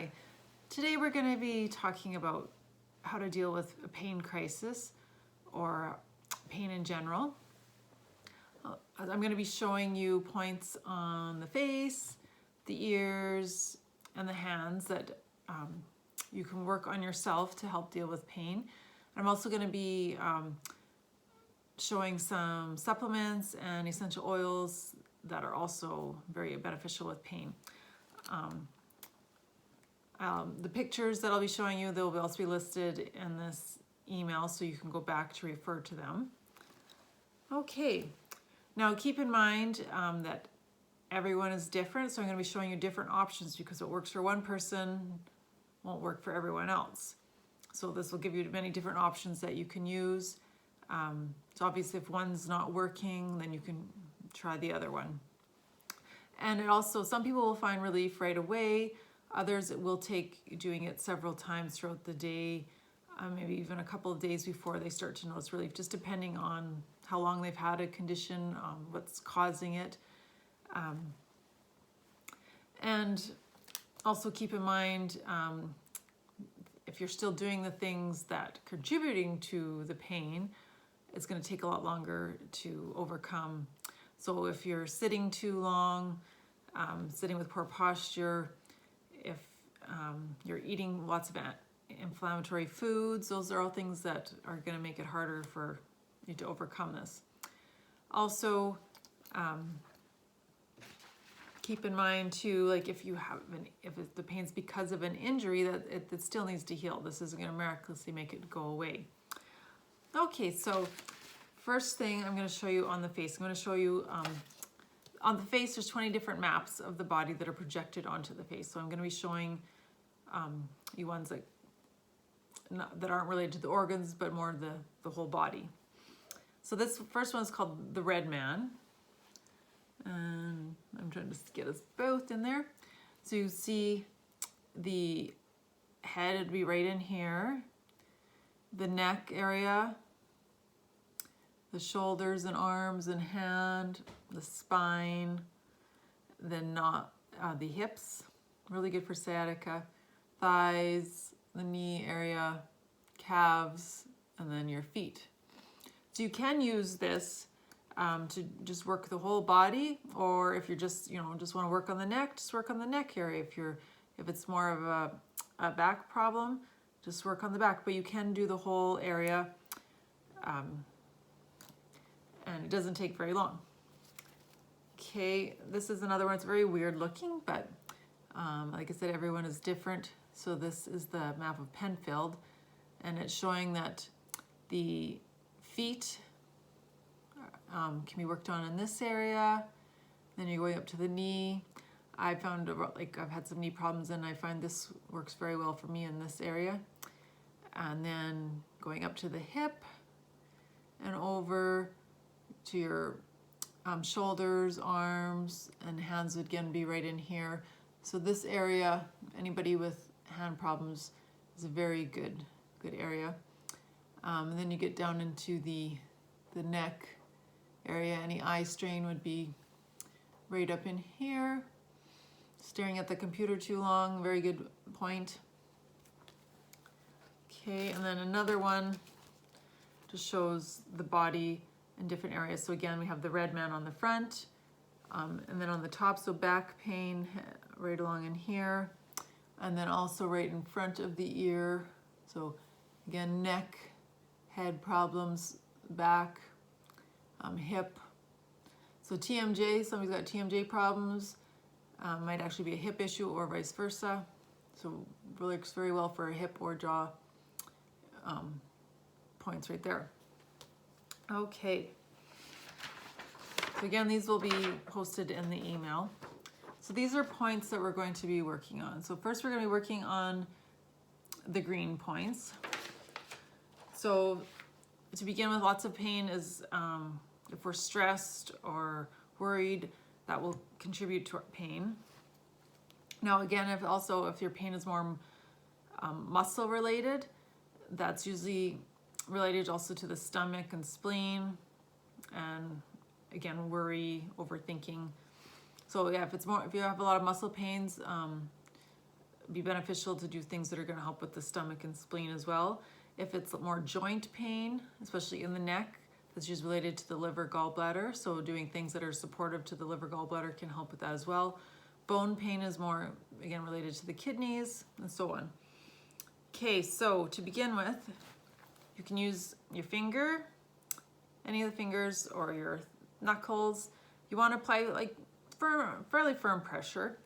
Hi, today we're going to be talking about how to deal with a pain crisis or pain in general. I'm going to be showing you points on the face, the ears, and the hands that you can work on yourself to help deal with pain. I'm also going to be showing some supplements and essential oils that are also very beneficial with pain. The pictures that I'll be showing you, they'll also be listed in this email, so you can go back to refer to them. Okay, now keep in mind that everyone is different, so I'm going to be showing you different options because what works for one person won't work for everyone else. So this will give you many different options that you can use. So obviously if one's not working, then you can try the other one. And it also, some people will find relief right away. Others, it will take doing it several times throughout the day, maybe even a couple of days before they start to notice relief, just depending on how long they've had a condition, what's causing it. And also keep in mind, if you're still doing the things that are contributing to the pain, it's going to take a lot longer to overcome. So if you're sitting too long, sitting with poor posture, if you're eating lots of inflammatory foods, those are all things that are going to make it harder for you to overcome this. Also, keep in mind too, like if the pain's because of an injury, that it still needs to heal. This isn't going to miraculously make it go away. Okay, so first thing I'm going to show you on the face. I'm going to show you on the face, there's 20 different maps of the body that are projected onto the face. So I'm going to be showing you ones that aren't related to the organs, but more the whole body. So this first one is called the Red Man. And I'm trying to get us both in there. So you see the head would be right in here, the neck area, the shoulders and arms and hand, the spine, then the hips, really good for sciatica, thighs, the knee area, calves, and then your feet. So you can use this to just work the whole body, or if you're just want to work on the neck, just work on the neck area. If it's more of a back problem, just work on the back. But you can do the whole area, and it doesn't take very long. Okay, this is another one. It's very weird looking, but like I said, everyone is different. So this is the map of Penfield, and it's showing that the feet can be worked on in this area. Then you're going up to the knee. I found I've had some knee problems, and I find this works very well for me in this area. And then going up to the hip and over to your shoulders, arms, and hands would again be right in here. So this area, anybody with hand problems, is a very good area. And then you get down into the neck area. Any eye strain would be right up in here. Staring at the computer too long, very good point. Okay, and then another one just shows the body in different areas. So again, we have the Red Man on the front, and then on the top, so back pain right along in here, and then also right in front of the ear. So again, neck, head problems, back, hip. So TMJ, somebody's got TMJ problems, might actually be a hip issue or vice versa. So really works very well for a hip or jaw points right there. Okay. So again, these will be posted in the email. So these are points that we're going to be working on. So first we're going to be working on the green points. So to begin with, lots of pain is if we're stressed or worried, that will contribute to our pain. Now again, if your pain is more muscle related, that's usually related also to the stomach and spleen, and again, worry, overthinking. So yeah, if you have a lot of muscle pains, be beneficial to do things that are going to help with the stomach and spleen as well. If it's more joint pain, especially in the neck, that's usually related to the liver gallbladder. So doing things that are supportive to the liver gallbladder can help with that as well. Bone pain is more, again, related to the kidneys and so on. Okay, so to begin with, you can use your finger, any of the fingers, or your knuckles. You want to apply like fairly firm pressure.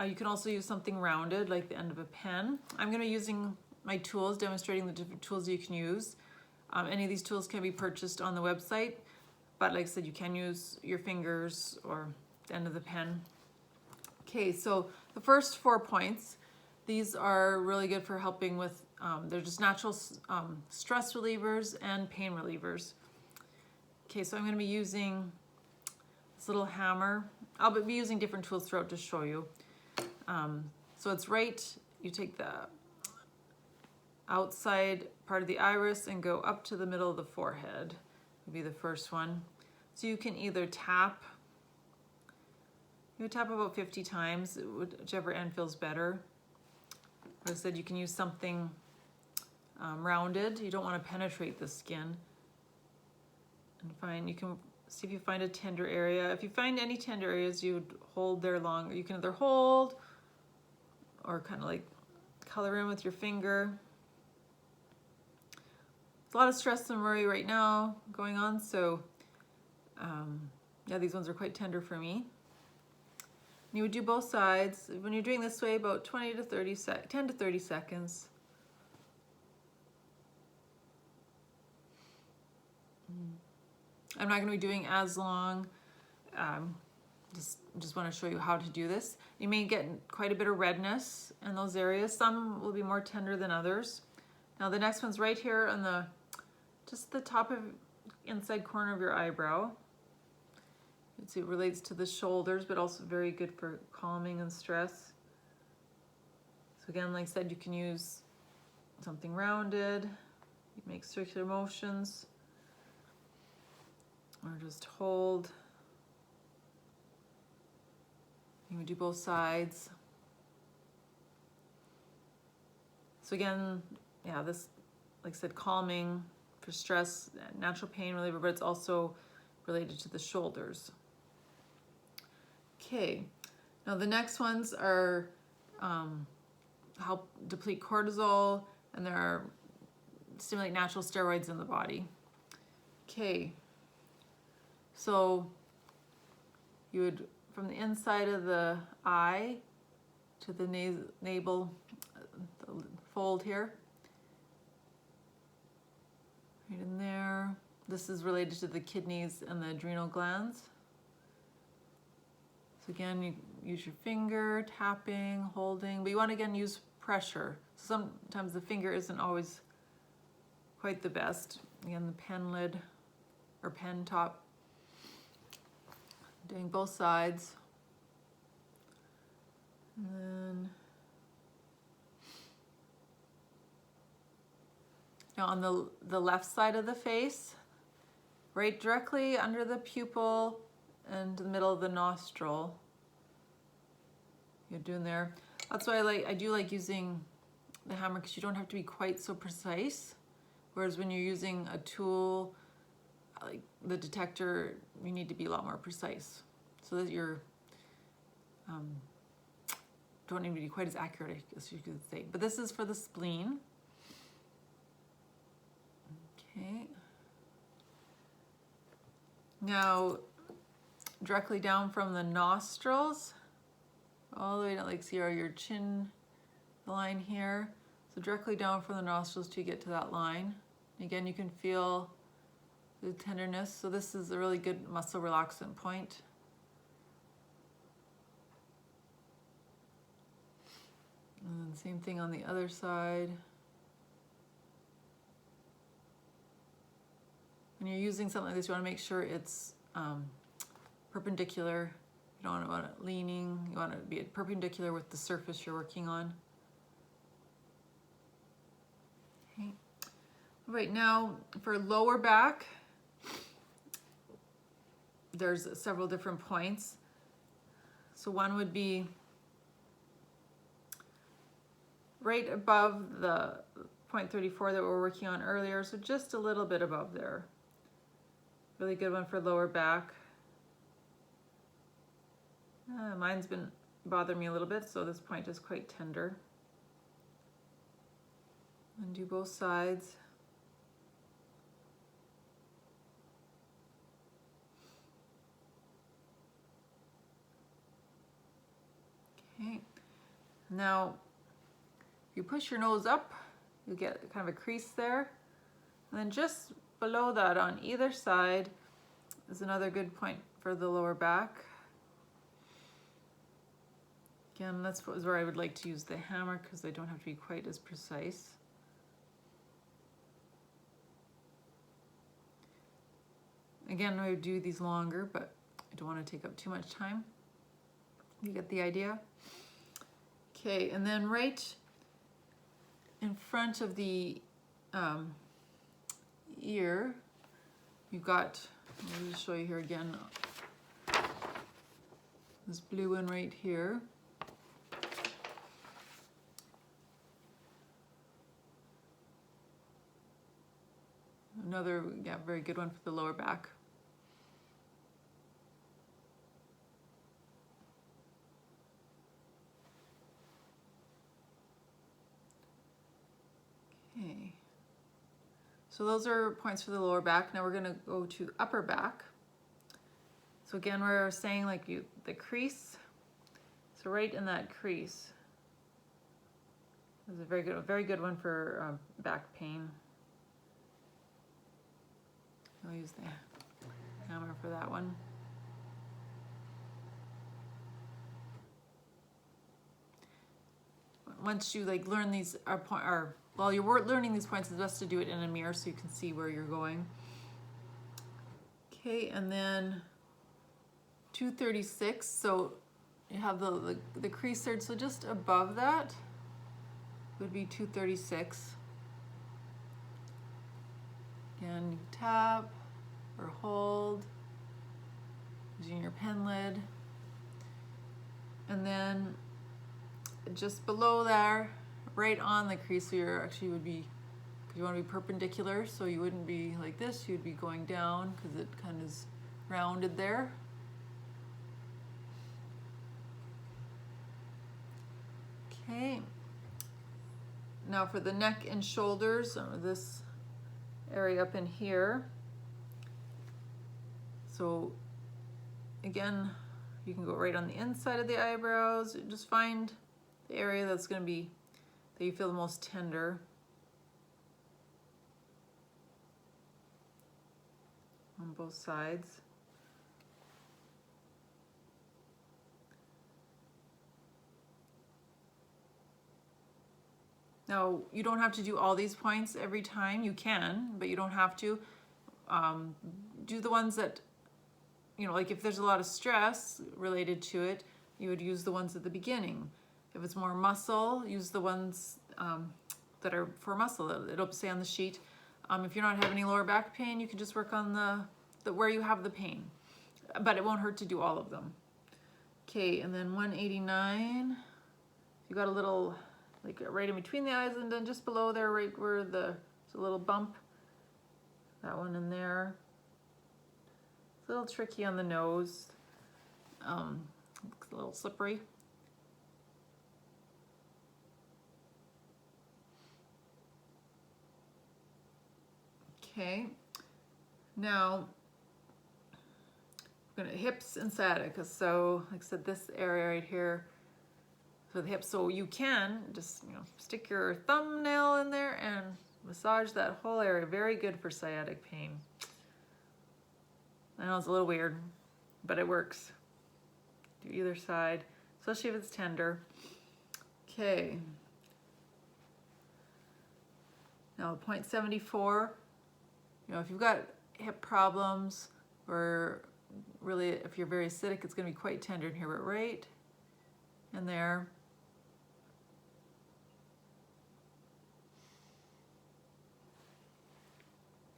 You can also use something rounded, like the end of a pen. I'm going to be using my tools, demonstrating the different tools you can use. Any of these tools can be purchased on the website, but like I said, you can use your fingers or the end of the pen. Okay, so the first 4 points, these are really good for helping with, they're just natural stress relievers and pain relievers. Okay, so I'm going to be using this little hammer. I'll be using different tools throughout to show you. So it's right, you take the outside part of the iris and go up to the middle of the forehead, would be the first one. So you can either tap, you would tap about 50 times, whichever end feels better. Like I said, you can use something rounded. You don't want to penetrate the skin. And you can see if you find a tender area. If you find any tender areas, you would hold there longer. You can either hold or kind of like color in with your finger. There's a lot of stress and worry right now going on, so yeah, these ones are quite tender for me. And you would do both sides. When you're doing this way, about 10 to 30 seconds. I'm not going to be doing as long. Just want to show you how to do this. You may get quite a bit of redness in those areas. Some will be more tender than others. Now the next one's right here on just the top of inside corner of your eyebrow. You can see it relates to the shoulders, but also very good for calming and stress. So again, like I said, you can use something rounded. You make circular motions, or just hold. You would do both sides. So again, yeah, this, like I said, calming for stress, natural pain reliever, but it's also related to the shoulders. Okay, now the next ones are help deplete cortisol, and they're stimulate natural steroids in the body. Okay, so you would, from the inside of the eye to the navel, the fold here, right in there. This is related to the kidneys and the adrenal glands. So again, you use your finger, tapping, holding, but you want to again use pressure. Sometimes the finger isn't always quite the best. Again, the pen lid or pen top. Doing both sides. And then now on the left side of the face, right directly under the pupil and the middle of the nostril. You're doing there. That's why I do like using the hammer, because you don't have to be quite so precise. Whereas when you're using a tool like the detector, you need to be a lot more precise, so that you're don't need to be quite as accurate as you could say. But this is for the spleen. Okay. Now, directly down from the nostrils, all the way down, like see your chin line here. So directly down from the nostrils till you get to that line. Again, you can feel the tenderness. So this is a really good muscle relaxant point. And same thing on the other side. When you're using something like this, you want to make sure it's perpendicular. You don't want it leaning. You want it to be perpendicular with the surface you're working on. Okay. Right now, for lower back, there's several different points. So one would be right above the point 34 that we were working on earlier, so just a little bit above there. Really good one for lower back. Mine's been bothering me a little bit, so this point is quite tender. And do both sides. Okay, now if you push your nose up, you get kind of a crease there. And then just below that on either side is another good point for the lower back. Again, that's where I would like to use the hammer because they don't have to be quite as precise. Again, I would do these longer, but I don't want to take up too much time. You get the idea? Okay, and then right in front of the ear, you've got, I'll just show you here again, this blue one right here. Another, yeah, very good one for the lower back. Okay, so those are points for the lower back. Now we're going to go to upper back. So again, we're saying like the crease. So right in that crease is a very good one for back pain. I'll use the hammer for that one. Once you like learn these while you're learning these points, it's best to do it in a mirror so you can see where you're going. Okay, and then 236. So you have the crease there, so just above that would be 236. Again, you tap or hold using your pen lid. And then just below there, right on the crease, so you're actually would be, because you want to be perpendicular, so you wouldn't be like this, you'd be going down because it kind of is rounded there. Okay. Now for the neck and shoulders, this area up in here. So again, you can go right on the inside of the eyebrows. Just find the area that's going to be, that you feel the most tender. On both sides. Now, you don't have to do all these points every time. You can, but you don't have to. Do the ones that, you know, like if there's a lot of stress related to it, you would use the ones at the beginning. If it's more muscle, use the ones that are for muscle. It'll say on the sheet. If you're not having any lower back pain, you can just work on the where you have the pain. But it won't hurt to do all of them. Okay, and then 189. You got a little, like right in between the eyes, and then just below there, right where there's a little bump. That one in there. It's a little tricky on the nose. Looks a little slippery. Okay, now we're gonna hips and sciatica. So like I said, this area right here for the hips. So you can just, you know, stick your thumbnail in there and massage that whole area. Very good for sciatic pain. I know it's a little weird, but it works. Do either side, especially if it's tender. Okay. Now point 74. You know, if you've got hip problems, or really if you're very acidic, it's going to be quite tender in here, but right in there.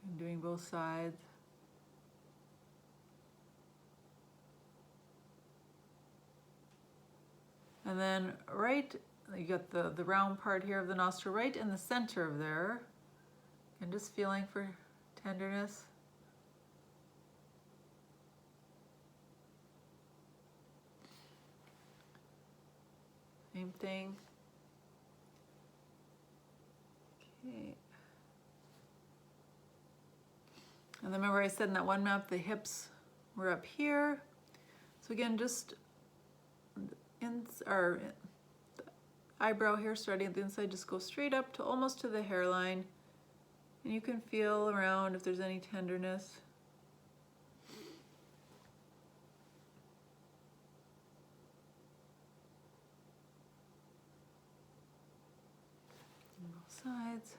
I'm doing both sides. And then right You got the round part here of the nostril right in the center of there. And just feeling for tenderness. Same thing. Okay. And then remember I said in that one map the hips were up here. So again, just in our eyebrow here, starting at the inside, just go straight up to almost to the hairline. And you can feel around if there's any tenderness. On both sides.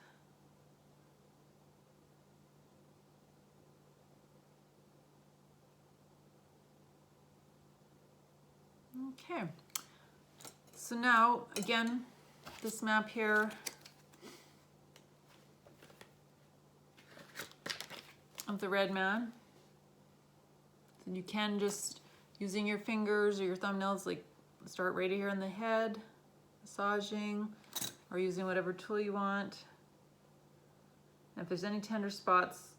Okay. So now, again, this map here of the red man. And you can just, using your fingers or your thumbnails, like start right here in the head, massaging, or using whatever tool you want. And if there's any tender spots,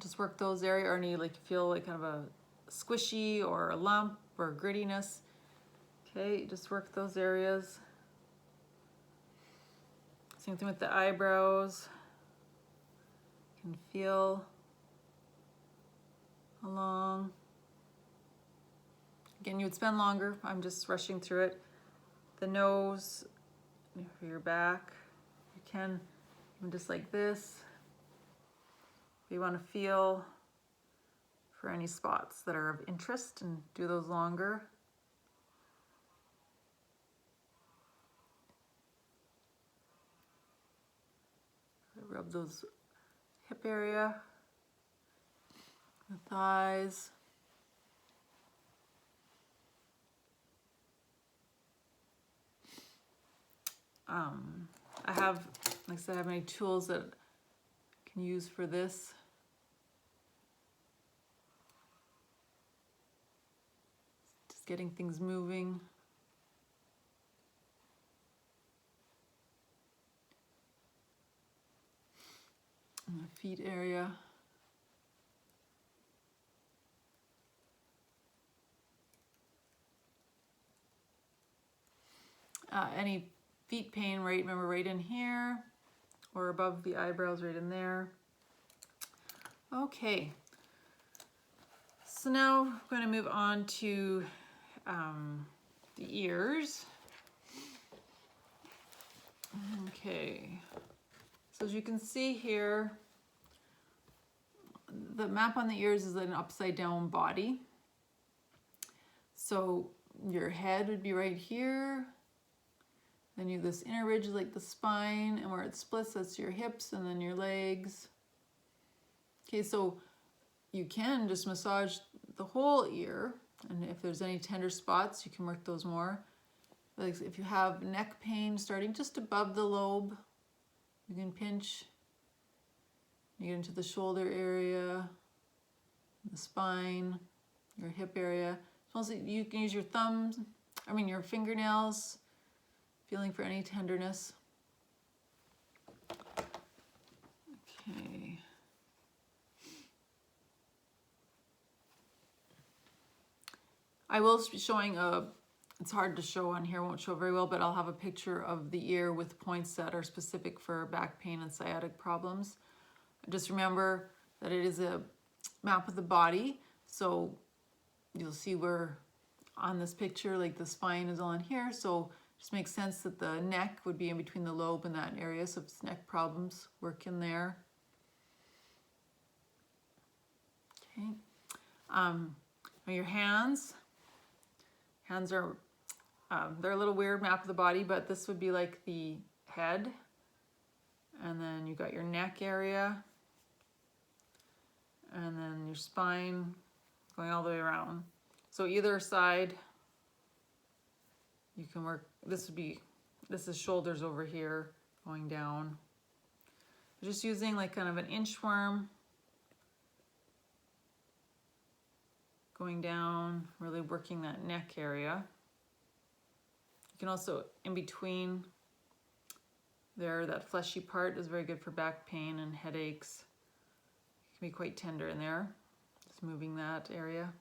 just work those areas, or any like feel like kind of a squishy or a lump or grittiness. Okay, just work those areas. Same thing with the eyebrows. You can feel along. Again, you would spend longer. I'm just rushing through it. The nose, for your back. You can even just like this. If you want to feel for any spots that are of interest and do those longer. Rub those hip area, the thighs. I have, like I said, I have many tools that I can use for this. Just getting things moving. In the feet area. Any feet pain, right? Remember, right in here, or above the eyebrows, right in there. Okay. So now I'm going to move on to the ears. Okay. So as you can see here, the map on the ears is an upside down body. So your head would be right here. Then you have this inner ridge like the spine, and where it splits, that's your hips, and then your legs. Okay, so you can just massage the whole ear, and if there's any tender spots, you can work those more. Like if you have neck pain starting just above the lobe, you can pinch. You get into the shoulder area, the spine, your hip area. Mostly you can use your thumbs, your fingernails, feeling for any tenderness. Okay. I will be showing it's hard to show on here, won't show very well, but I'll have a picture of the ear with points that are specific for back pain and sciatic problems. Just remember that it is a map of the body, so you'll see where on this picture, like the spine is all in here, so it just makes sense that the neck would be in between the lobe and that area, so if it's neck problems, work in there. Okay. Your hands. Hands are, they're a little weird map of the body, but this would be like the head, and then you got your neck area, and then your spine going all the way around. So either side, you can work, this is shoulders over here, going down. Just using like kind of an inchworm, going down, really working that neck area. You can also, in between there, that fleshy part is very good for back pain and headaches. It can be quite tender in there. Just moving that area.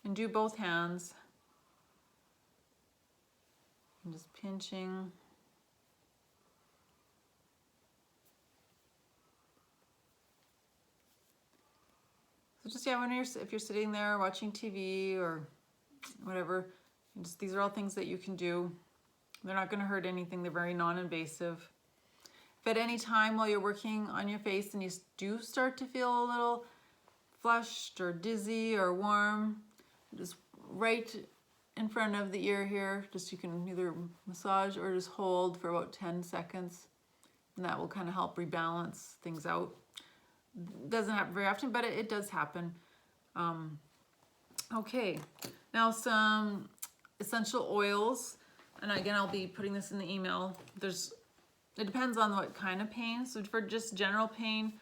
And do both hands. And just pinching. So just, yeah, if you're sitting there watching TV or whatever, these are all things that you can do. They're not going to hurt anything. They're very non-invasive. If at any time while you're working on your face and you do start to feel a little flushed or dizzy or warm, just right in front of the ear here, just you can either massage or just hold for about 10 seconds. And that will kind of help rebalance things out. Doesn't happen very often, but it does happen. Okay, now some essential oils. And again, I'll be putting this in the email. It depends on what kind of pain. So for just general pain,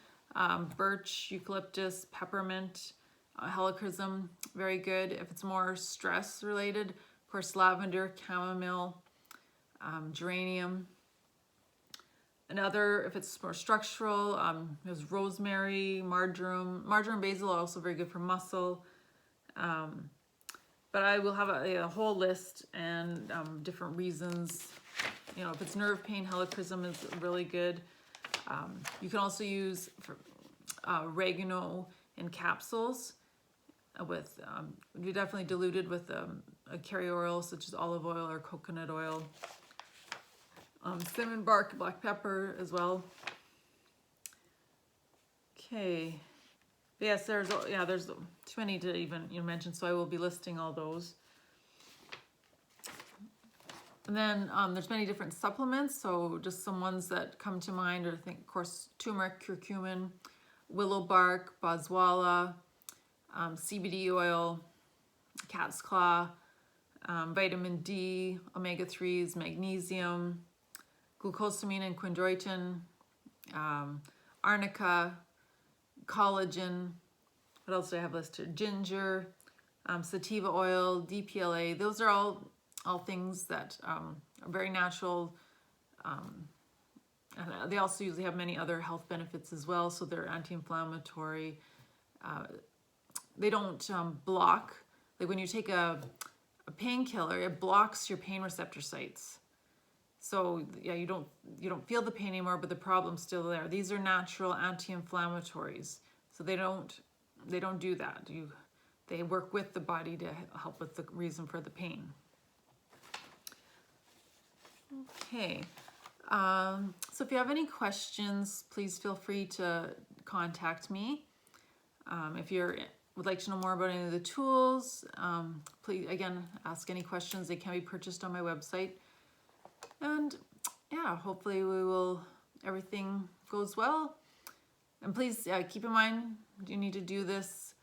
birch, eucalyptus, peppermint, helichrysum, very good. If it's more stress related, of course, lavender, chamomile, geranium. Another, if it's more structural, there's rosemary, marjoram. Marjoram basil are also very good for muscle. But I will have a whole list and different reasons. You know, if it's nerve pain, helichrysum is really good. You can also use oregano in capsules with, you definitely diluted with a carrier oil such as olive oil or coconut oil. Cinnamon bark, black pepper as well. Okay. Yes, there's too many to even mention, so I will be listing all those. And then there's many different supplements, so just some ones that come to mind are, I think, of course, turmeric, curcumin, willow bark, boswellia, CBD oil, cat's claw, vitamin D, omega-3s, magnesium, glucosamine and chondroitin, arnica, collagen. What else do I have listed? Ginger, sativa oil, DPLA. Those are all things that are very natural. And they also usually have many other health benefits as well. So they're anti-inflammatory. They don't block. Like when you take a painkiller, it blocks your pain receptor sites. So yeah, you don't feel the pain anymore, but the problem's still there. These are natural anti-inflammatories, so they don't do that. They work with the body to help with the reason for the pain. Okay, so if you have any questions, please feel free to contact me. If you would like to know more about any of the tools, please again ask any questions. They can be purchased on my website. And yeah, hopefully everything goes well. And please keep in mind, you need to do this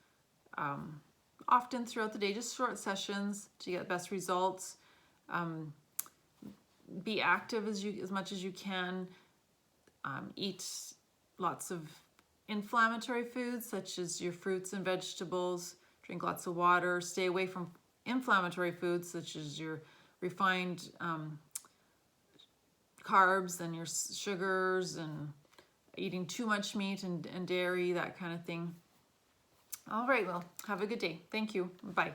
often throughout the day, just short sessions to get best results. Be active as much as you can. Eat lots of inflammatory foods, such as your fruits and vegetables. Drink lots of water. Stay away from inflammatory foods, such as your refined carbs and your sugars, and eating too much meat and dairy, that kind of thing. All right, well, have a good day. Thank you. Bye.